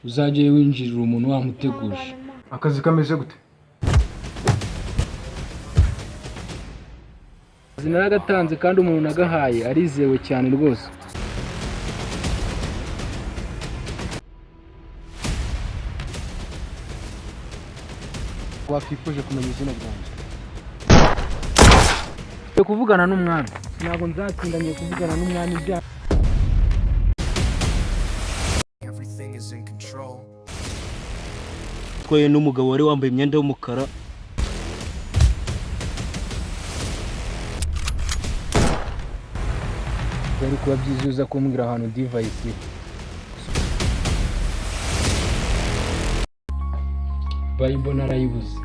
uzajye winjirira umuntu wamuteguje. Akazi kameze gute? Naragatanze kandi umuntu nagahaye arizewe cyane rwose. Wakwifuje kumenya izina ryanjye? Kuvugana n'umwami. Ntabwo nzatsindanye kuvugana n'umwami bya. Twaye n'umugabo wari wambaye imyenda y'umukara. Bari kuba byizuza kumbwira ahantu device. Bible narayibuze.